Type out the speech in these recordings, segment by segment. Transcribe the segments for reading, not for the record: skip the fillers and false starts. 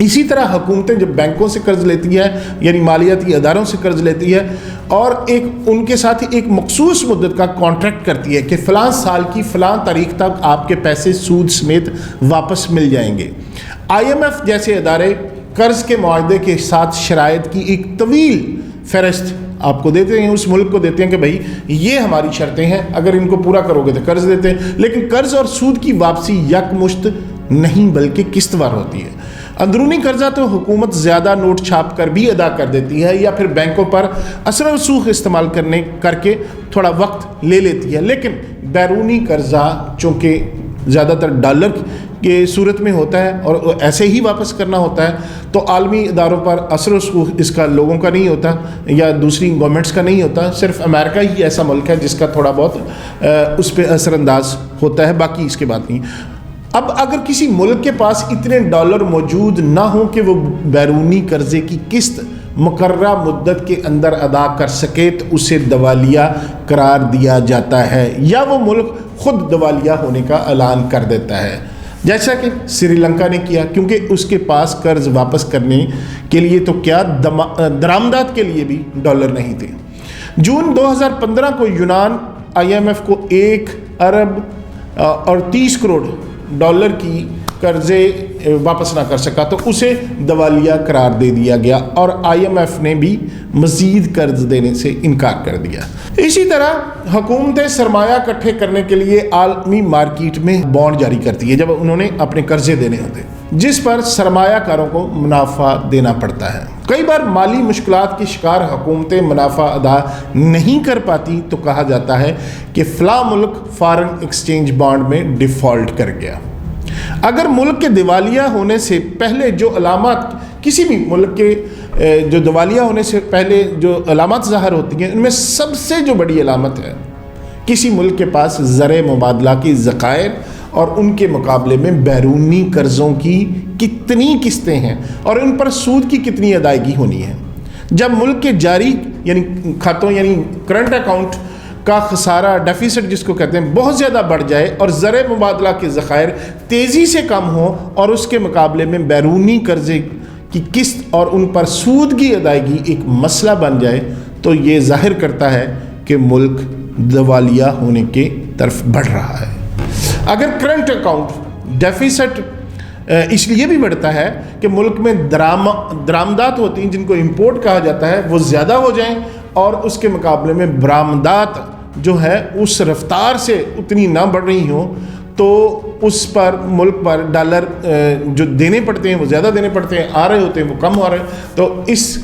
اسی طرح حکومتیں جب بینکوں سے قرض لیتی ہے یعنی مالیاتی اداروں سے قرض لیتی ہے اور ان کے ساتھ ہی ایک مخصوص مدت کا کانٹریکٹ کرتی ہے کہ فلاں سال کی فلاں تاریخ تک آپ کے پیسے سود سمیت واپس مل جائیں گے. IMF جیسے ادارے قرض کے معاہدے کے ساتھ شرائط کی ایک طویل فہرست آپ کو دیتے ہیں, اس ملک کو دیتے ہیں کہ بھائی یہ ہماری شرطیں ہیں, اگر ان کو پورا کرو گے تو قرض دیتے ہیں. لیکن قرض اور سود کی واپسی یکمشت نہیں بلکہ قسط وار ہوتی ہے. اندرونی قرضہ تو حکومت زیادہ نوٹ چھاپ کر بھی ادا کر دیتی ہے یا پھر بینکوں پر اثر و رسوخ استعمال کر کے تھوڑا وقت لے لیتی ہے. لیکن بیرونی قرضہ چونکہ زیادہ تر ڈالر کے صورت میں ہوتا ہے اور ایسے ہی واپس کرنا ہوتا ہے, تو عالمی اداروں پر اثر و رسوخ اس کا لوگوں کا نہیں ہوتا یا دوسری گورنمنٹس کا نہیں ہوتا. صرف امریکہ ہی ایسا ملک ہے جس کا تھوڑا بہت اس پہ اثر انداز ہوتا ہے, باقی اس کے بات نہیں. اب اگر کسی ملک کے پاس اتنے ڈالر موجود نہ ہوں کہ وہ بیرونی قرضے کی قسط مقررہ مدت کے اندر ادا کر سکے تو اسے دیوالیہ قرار دیا جاتا ہے یا وہ ملک خود دیوالیہ ہونے کا اعلان کر دیتا ہے, جیسا کہ سری لنکا نے کیا, کیونکہ اس کے پاس قرض واپس کرنے کے لیے تو کیا درآمدات کے لیے بھی ڈالر نہیں تھے. جون 2015 کو یونان IMF کو 1 ارب اور 30 کروڑ ڈالر کی قرضے واپس نہ کر سکا تو اسے دیوالیہ قرار دے دیا گیا اور IMF نے بھی مزید قرض دینے سے انکار کر دیا. اسی طرح حکومتیں سرمایہ اکٹھے کرنے کے لیے عالمی مارکیٹ میں بانڈ جاری کرتی ہے جب انہوں نے اپنے قرضے دینے ہوتے, جس پر سرمایہ کاروں کو منافع دینا پڑتا ہے. کئی بار مالی مشکلات کی شکار حکومتیں منافع ادا نہیں کر پاتی تو کہا جاتا ہے کہ فلاں ملک فارن ایکسچینج بانڈ میں ڈیفالٹ کر گیا. اگر ملک کے دیوالیہ ہونے سے پہلے جو علامات کسی بھی ملک کے جو دیوالیہ ہونے سے پہلے جو علامات ظاہر ہوتی ہیں ان میں سب سے جو بڑی علامت ہے کسی ملک کے پاس زر مبادلہ کی ذخائر اور ان کے مقابلے میں بیرونی قرضوں کی کتنی قسطیں ہیں اور ان پر سود کی کتنی ادائیگی ہونی ہے. جب ملک کے جاری یعنی کھاتوں یعنی کرنٹ اکاؤنٹ کا خسارہ ڈیفیسٹ جس کو کہتے ہیں بہت زیادہ بڑھ جائے اور زر مبادلہ کے ذخائر تیزی سے کم ہو اور اس کے مقابلے میں بیرونی قرضے کی قسط اور ان پر سود کی ادائیگی ایک مسئلہ بن جائے تو یہ ظاہر کرتا ہے کہ ملک دیوالیہ ہونے کے طرف بڑھ رہا ہے. اگر کرنٹ اکاؤنٹ ڈیفیسٹ اس لیے بھی بڑھتا ہے کہ ملک میں درآمدات ہوتی ہیں جن کو امپورٹ کہا جاتا ہے وہ زیادہ ہو جائیں اور اس کے مقابلے میں برآمدات جو ہے اس رفتار سے اتنی نہ بڑھ رہی ہوں تو اس پر ملک پر ڈالر جو دینے پڑتے ہیں وہ زیادہ دینے پڑتے ہیں, آ رہے ہوتے ہیں وہ کم ہو رہے ہیں, تو اس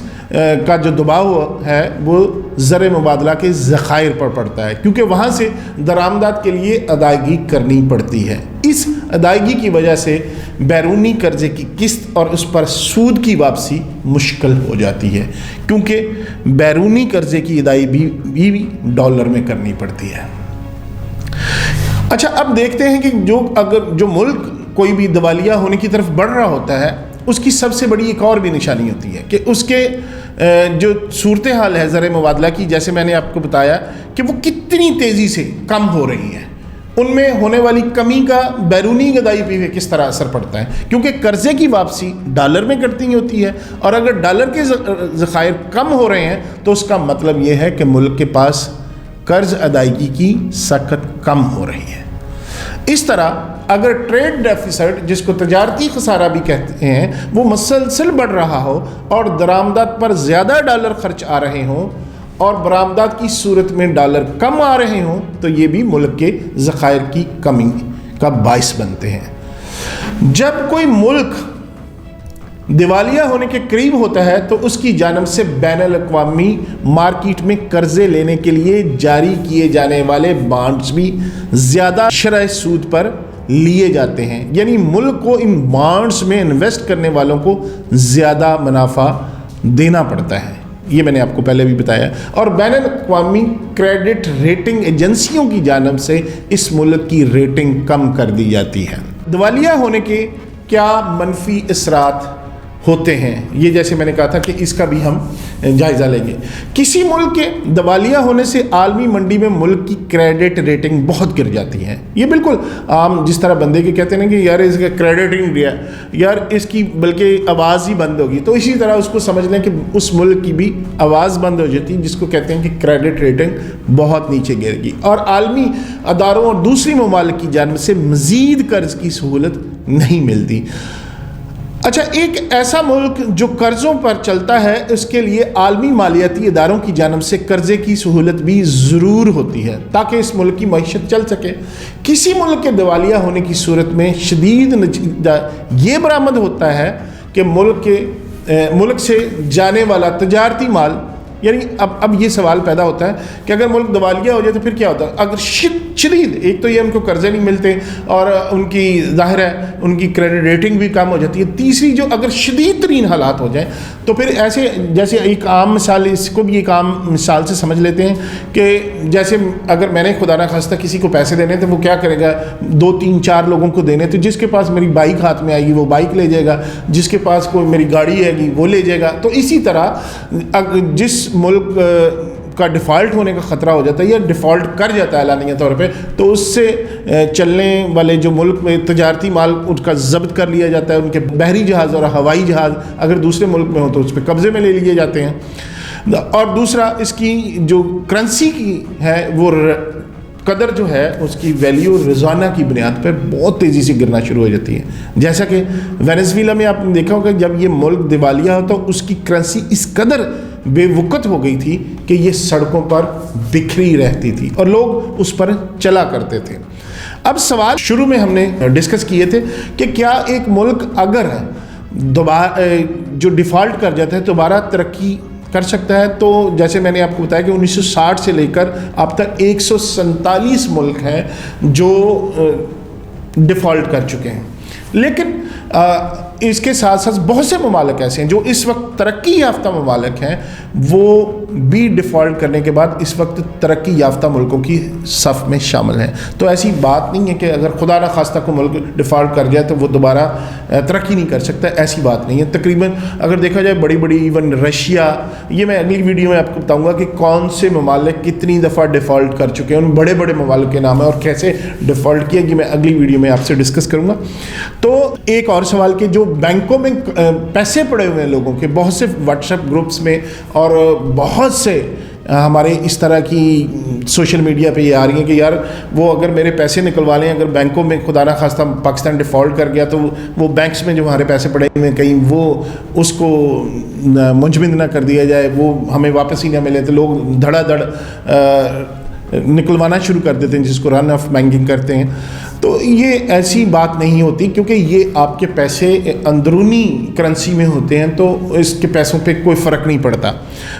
کا جو دباؤ ہے وہ زر مبادلہ کے ذخائر پر پڑتا ہے کیونکہ وہاں سے درآمدات کے لیے ادائیگی کرنی پڑتی ہے. اس ادائیگی کی وجہ سے بیرونی قرضے کی قسط اور اس پر سود کی واپسی مشکل ہو جاتی ہے کیونکہ بیرونی قرضے کی ادائیگی بھی ڈالر میں کرنی پڑتی ہے. اچھا, اب دیکھتے ہیں کہ جو ملک کوئی بھی دیوالیہ ہونے کی طرف بڑھ رہا ہوتا ہے اس کی سب سے بڑی ایک اور بھی نشانی ہوتی ہے کہ اس کے جو صورتحال ہے زر مبادلہ کی, جیسے میں نے آپ کو بتایا کہ وہ کتنی تیزی سے کم ہو رہی ہیں, ان میں ہونے والی کمی کا بیرونی ادائیگی پہ کس طرح اثر پڑتا ہے کیونکہ قرضے کی واپسی ڈالر میں کرتی ہوتی ہے اور اگر ڈالر کے ذخائر کم ہو رہے ہیں تو اس کا مطلب یہ ہے کہ ملک کے پاس قرض ادائیگی کی سخت کم ہو رہی ہے. اس طرح اگر ٹریڈ ڈیفیسٹ جس کو تجارتی خسارہ بھی کہتے ہیں وہ مسلسل بڑھ رہا ہو اور درآمدات پر زیادہ ڈالر خرچ آ رہے ہوں اور برآمدات کی صورت میں ڈالر کم آ رہے ہوں تو یہ بھی ملک کے ذخائر کی کمی کا باعث بنتے ہیں. جب کوئی ملک دیوالیہ ہونے کے قریب ہوتا ہے تو اس کی جانب سے بین الاقوامی مارکیٹ میں قرضے لینے کے لیے جاری کیے جانے والے بانڈز بھی زیادہ شرح سود پر لیے جاتے ہیں, یعنی ملک کو ان بانڈز میں انویسٹ کرنے والوں کو زیادہ منافع دینا پڑتا ہے. یہ میں نے آپ کو پہلے بھی بتایا. اور بین الاقوامی کریڈٹ ریٹنگ ایجنسیوں کی جانب سے اس ملک کی ریٹنگ کم کر دی جاتی ہے. دیوالیہ ہونے کے کیا منفی اثرات ہوتے ہیں. یہ جیسے میں نے کہا تھا کہ اس کا بھی ہم جائزہ لیں گے. کسی ملک کے دیوالیہ ہونے سے عالمی منڈی میں ملک کی کریڈٹ ریٹنگ بہت گر جاتی ہے. یہ بالکل عام جس طرح بندے کے کہتے ہیں کہ یار اس کا کریڈٹ ہی نہیں گیا, یار اس کی بلکہ آواز ہی بند ہوگی, تو اسی طرح اس کو سمجھ لیں کہ اس ملک کی بھی آواز بند ہو جاتی ہے, جس کو کہتے ہیں کہ کریڈٹ ریٹنگ بہت نیچے گر گئی. اور عالمی اداروں اور دوسری ممالک کی جانب سے مزید قرض کی سہولت نہیں ملتی. اچھا, ایک ایسا ملک جو قرضوں پر چلتا ہے اس کے لیے عالمی مالیاتی اداروں کی جانب سے قرضے کی سہولت بھی ضرور ہوتی ہے تاکہ اس ملک کی معیشت چل سکے. کسی ملک کے دیوالیہ ہونے کی صورت میں شدید نتیجہ یہ برآمد ہوتا ہے کہ ملک سے جانے والا تجارتی مال, یعنی اب یہ سوال پیدا ہوتا ہے کہ اگر ملک دیوالیہ ہو جائے تو پھر کیا ہوتا ہے. اگر شدید, ایک تو یہ ان کو قرضے نہیں ملتے اور ان کی ظاہر ہے ان کی کریڈٹ ریٹنگ بھی کم ہو جاتی ہے. تیسری جو اگر شدید ترین حالات ہو جائیں تو پھر ایسے جیسے ایک عام مثال, اس کو بھی ایک عام مثال سے سمجھ لیتے ہیں کہ جیسے اگر میں نے خدا نخواستہ کسی کو پیسے دینے تو وہ کیا کرے گا, 2 3 4 لوگوں کو دینے, تو جس کے پاس میری بائک ہاتھ میں آئے گی وہ بائک لے جائے گا, جس کے پاس کوئی میری گاڑی ہے گی وہ لے جائے گا. تو اسی طرح جس ملک کا ڈیفالٹ ہونے کا خطرہ ہو جاتا ہے یا ڈیفالٹ کر جاتا ہے اعلانیہ طور پہ, تو اس سے چلنے والے جو ملک میں تجارتی مال ان کا ضبط کر لیا جاتا ہے. ان کے بحری جہاز اور ہوائی جہاز اگر دوسرے ملک میں ہو تو اس پہ قبضے میں لے لیے جاتے ہیں. اور دوسرا اس کی جو کرنسی کی ہے وہ قدر جو ہے اس کی ویلیو روزانہ کی بنیاد پر بہت تیزی سے گرنا شروع ہو جاتی ہے. جیسا کہ وینزویلا میں آپ نے دیکھا ہوگا جب یہ ملک دیوالیہ ہو تو اس کی کرنسی اس قدر بے وقت ہو گئی تھی کہ یہ سڑکوں پر بکھری رہتی تھی اور لوگ اس پر چلا کرتے تھے. اب سوال شروع میں ہم نے ڈسکس کیے تھے کہ کیا ایک ملک اگر دوبارہ جو ڈیفالٹ کر جاتا ہے دوبارہ ترقی کر سکتا ہے. تو جیسے میں نے آپ کو بتایا کہ 1960 سے لے کر اب تک 147 ملک ہیں جو ڈیفالٹ کر چکے ہیں. لیکن اس کے ساتھ ساتھ بہت سے ممالک ایسے ہیں جو اس وقت ترقی یافتہ ممالک ہیں, وہ بھی ڈیفالٹ کرنے کے بعد اس وقت ترقی یافتہ ملکوں کی صف میں شامل ہیں. تو ایسی بات نہیں ہے کہ اگر خدا نہ خواستہ کو ملک ڈیفالٹ کر جائے تو وہ دوبارہ ترقی نہیں کر سکتا, ایسی بات نہیں ہے. تقریباً اگر دیکھا جائے بڑی بڑی ایون رشیا, یہ میں اگلی ویڈیو میں آپ کو بتاؤں گا کہ کون سے ممالک کتنی دفعہ ڈیفالٹ کر چکے ہیں, ان بڑے بڑے ممالک کے نام ہیں اور کیسے ڈیفالٹ کیا, یہ میں اگلی ویڈیو میں آپ سے ڈسکس کروں گا. تو ایک اور سوال کہ جو بینکوں میں پیسے پڑے ہوئے ہیں لوگوں کے, بہت سے واٹس ایپ گروپس میں اور بہت سے ہمارے اس طرح کی سوشل میڈیا پہ یہ آ رہی ہیں کہ یار وہ اگر میرے پیسے نکلوا لیں, اگر بینکوں میں خدا نہ خواستہ پاکستان ڈیفالٹ کر گیا تو وہ بینکس میں جو ہمارے پیسے پڑے ہوئے ہیں کہیں وہ اس کو منجمد نہ کر دیا جائے, وہ ہمیں واپس ہی نہ ملے, تو لوگ دھڑا دھڑ نکلوانا شروع کر دیتے ہیں جس کو رن آف بینکنگ کہتے ہیں. تو یہ ایسی بات نہیں ہوتی کیونکہ یہ آپ کے پیسے اندرونی کرنسی میں ہوتے ہیں تو اس کے پیسوں پہ کوئی فرق نہیں پڑتا.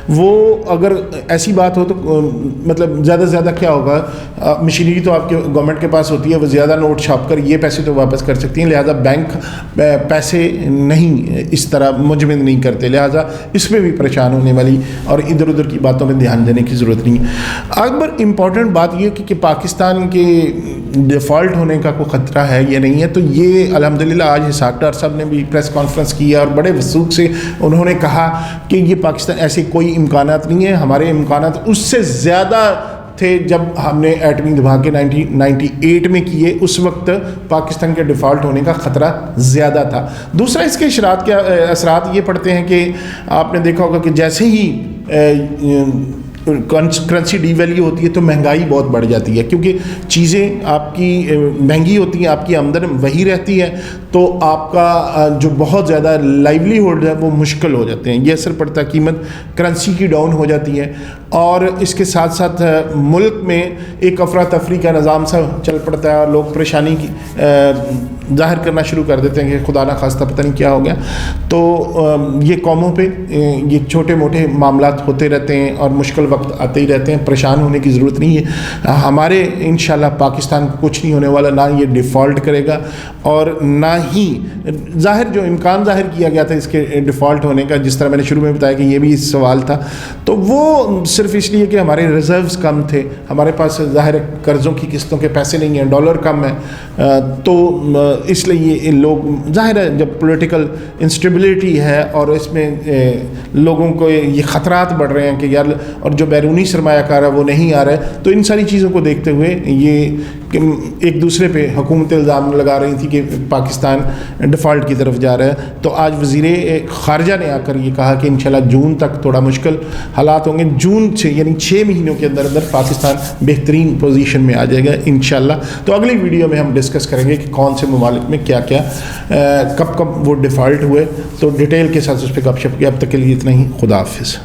وہ اگر ایسی بات ہو تو مطلب زیادہ سے زیادہ کیا ہوگا, مشینری تو آپ کے گورنمنٹ کے پاس ہوتی ہے, وہ زیادہ نوٹ چھاپ کر یہ پیسے تو واپس کر سکتی ہیں, لہٰذا بینک پیسے نہیں اس طرح منجمد نہیں کرتے, لہٰذا اس میں بھی پریشان ہونے والی اور ادھر ادھر کی باتوں میں دھیان دینے کی ضرورت نہیں ہے. اکبر امپورٹنٹ بات یہ کہ پاکستان کے ڈیفالٹ ہونے کا کوئی خطرہ ہے یا نہیں ہے, تو یہ الحمدللہ آج اسحاق ڈار صاحب نے بھی پریس کانفرنس کی اور بڑے وثوق سے انہوں نے کہا کہ یہ پاکستان ایسے کوئی امکانات نہیں ہے, ہمارے امکانات اس سے زیادہ تھے جب ہم نے ایٹمی دھماکے 1998 میں کیے, اس وقت پاکستان کے ڈیفالٹ ہونے کا خطرہ زیادہ تھا. دوسرا اس کے اثرات یہ پڑتے ہیں کہ آپ نے دیکھا ہوگا کہ جیسے ہی کرنسی ڈی ویلیو ہوتی ہے تو مہنگائی بہت بڑھ جاتی ہے, کیونکہ چیزیں آپ کی مہنگی ہوتی ہیں, آپ کی آمدن وہی رہتی ہے, تو آپ کا جو بہت زیادہ لائیولی ہوڈ ہے وہ مشکل ہو جاتے ہیں. یہ اثر پڑتا ہے, قیمت کرنسی کی ڈاؤن ہو جاتی ہے, اور اس کے ساتھ ساتھ ملک میں ایک افراتفری کا نظام سا چل پڑتا ہے اور لوگ پریشانی کی ظاہر کرنا شروع کر دیتے ہیں کہ خدا نہ خواستہ پتہ نہیں کیا ہو گیا. تو یہ قوموں پہ یہ چھوٹے موٹے معاملات ہوتے رہتے ہیں اور مشکل وقت آتے ہی رہتے ہیں, پریشان ہونے کی ضرورت نہیں ہے. ہمارے انشاءاللہ پاکستان کو کچھ نہیں ہونے والا, نہ یہ ڈیفالٹ کرے گا اور نہ ہی ظاہر جو امکان ظاہر کیا گیا تھا اس کے ڈیفالٹ ہونے کا, جس طرح میں نے شروع میں بتایا کہ یہ بھی سوال تھا, تو وہ صرف اس لیے کہ ہمارے ریزروز کم تھے, ہمارے پاس ظاہر قرضوں کی قسطوں کے پیسے نہیں ہیں, ڈالر کم ہے, تو اس لیے یہ لوگ ظاہر ہے جب پولیٹیکل انسٹیبلٹی ہے اور اس میں لوگوں کو یہ خطرات بڑھ رہے ہیں کہ یار اور جو بیرونی سرمایہ کار ہے وہ نہیں آ رہا ہے، تو ان ساری چیزوں کو دیکھتے ہوئے یہ ایک دوسرے پہ حکومت الزام لگا رہی تھی کہ پاکستان ڈیفالٹ کی طرف جا رہا ہے. تو آج وزیر خارجہ نے آ کر یہ کہا کہ انشاءاللہ جون تک تھوڑا مشکل حالات ہوں گے، جون سے یعنی 6 مہینوں کے اندر اندر پاکستان بہترین پوزیشن میں آ جائے گا انشاءاللہ. تو اگلی ویڈیو میں ہم ڈسکس کریں گے کہ کون سے ممالک میں کیا کیا کب کب وہ ڈیفالٹ ہوئے، تو ڈیٹیل کے ساتھ اس پہ گپ شپ کی. اب تک کے لیے اتنا ہی. خدا حافظ.